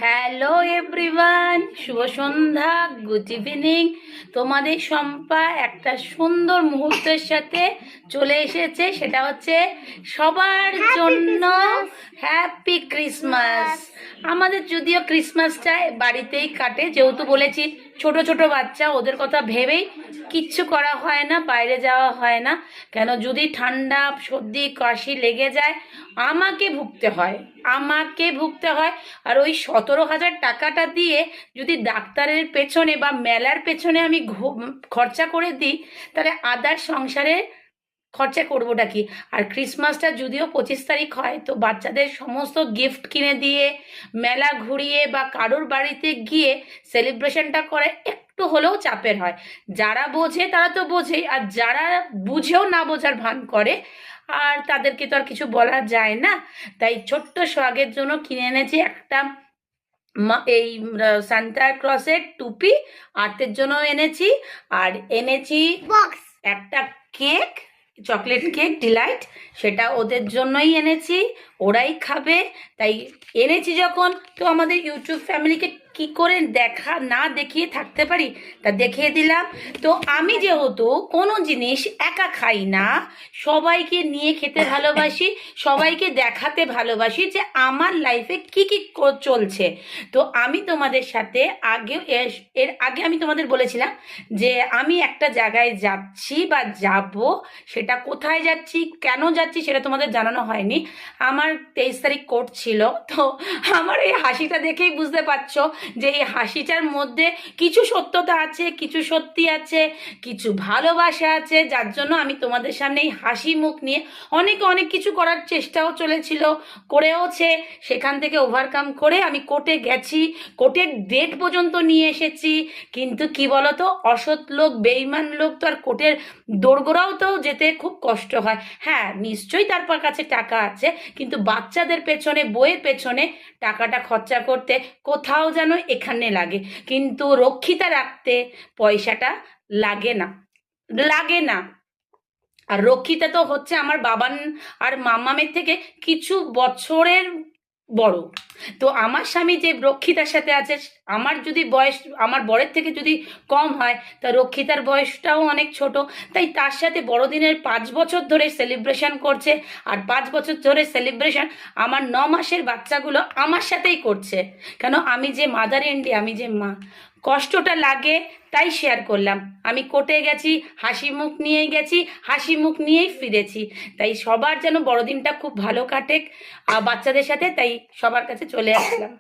Hello everyone, শুভ সন্ধ্যা, good evening. তোমাদের শম্পা একটা সুন্দর মুহূর্তের সাথে চলে এসেছে, সেটা হচ্ছে সবার জন্য হ্যাপি ক্রিসমাস। আমাদের যদিও ক্রিসমাসটা বাড়িতেই কাটে, যেহেতু বলেছি ছোট ছোট বাচ্চা, ওদের কথা ভেবেই কিচ্ছু করা হয় না, বাইরে যাওয়া হয় না। কেন, যদি ঠান্ডা সর্দি কাশি লেগে যায় আমাকে ভুগতে হয়। আর ওই 17,000 টাকাটা দিয়ে যদি ডাক্তারের পেছনে বা মেলার পেছনে আমি খরচা করে দিই, তাহলে আদার সংসারে খরচা করবোটা কি? আর ক্রিসমাসটা যদিও 25 তারিখ হয়, তো বাচ্চাদের সমস্ত গিফট কিনে দিয়ে মেলা ঘুরিয়ে বা কারোর বাড়িতে গিয়ে সেলিব্রেশনটা করে একটু হলেও চাপের হয়। যারা বোঝে তারা তো বোঝেই, আর যারা বুঝেও না বোঝার ভান করে, আর তাদেরকে তো আর কিছু বলা যায় না। তাই ছোট্ট সোহাগের জন্য কিনে এনেছি একটা এই সান্তা ক্লসের টুপি, আর্টের জন্য এনেছি। আর এনেছি বক্স একটা কেক, চকলেট কেক ডিলাইট, সেটা ওদের জন্যই এনেছি, ওরাই খাবে। তাই এনেছি যখন, তো আমাদের ইউটিউব ফ্যামিলিকে কি করে না দেখিয়ে থাকতে পারি, তা দেখিয়ে দিলাম। তো আমি যেহেতু কোনো জিনিস একা খাই না, সবাইকে নিয়ে খেতে ভালোবাসি, সবাইকে দেখাতে ভালোবাসি যে আমার লাইফে কি কি চলছে। তো আমি তোমাদের সাথে এর আগে আমি তোমাদের বলেছিলাম যে আমি একটা জায়গায় যাচ্ছি বা যাব, সেটা কোথায় যাচ্ছি, কেন যাচ্ছি, সেটা তোমাদের জানানো হয়নি। আমার 23 তারিখ কোর্ট ছিল, তো আমার এই হাসিটা দেখেই বুঝতে পারছো যে এই হাসিটার মধ্যে কিছু সত্যতা আছে, কিছু সত্যি আছে, কিছু ভালোবাসা আছে, যার জন্য আমি তোমাদের সামনে এই হাসি মুখ নিয়ে অনেক অনেক কিছু করার চেষ্টাও চলেছিল, করেওছে। সেখান থেকে ওভারকাম করে আমি কোর্টে গেছি, কোর্টের ডেট পর্যন্ত নিয়ে এসেছি। কিন্তু কি বলতো, অসৎ লোক, বেঈমান লোক তো আর কোর্টের দোরগোড়াও তো যেতে খুব কষ্ট হয়। হ্যাঁ, নিশ্চয়ই তার কাছে টাকা আছে, কিন্তু বাচ্চাদের পেছনে, বইয়ের পেছনে টাকাটা খরচা করতে কোথাও যেন এখানে লাগে, কিন্তু রক্ষিতা রাখতে পয়সাটা লাগে না। আর রক্ষিতা তো হচ্ছে আমার বাবান আর মামামের থেকে কিছু বছরের বড়। তো আমার স্বামী যে রক্ষিতার সাথে আছে, আমার যদি বয়স আমার বরের থেকে যদি কম হয়, তা রক্ষিতার বয়সটাও অনেক ছোট। তাই তার সাথে বড়দিনের 5 বছর ধরে সেলিব্রেশন করছে, আর 5 বছর ধরে সেলিব্রেশন আমার 9 মাসের বাচ্চাগুলো আমার সাথেই করছে। কেন, আমি যে মাদার ইন্ডিয়া, আমি যে মা, কষ্টটা লাগে, তাই শেয়ার করলাম। আমি কোর্টে গেছি, হাসি মুখ নিয়েই গেছি, হাসি মুখ নিয়েই ফিরেছি। তাই সবার যেন বড়দিনটা খুব ভালো কাটে বাচ্চাদের সাথে, তাই সবার কাছে চলে আসলাম।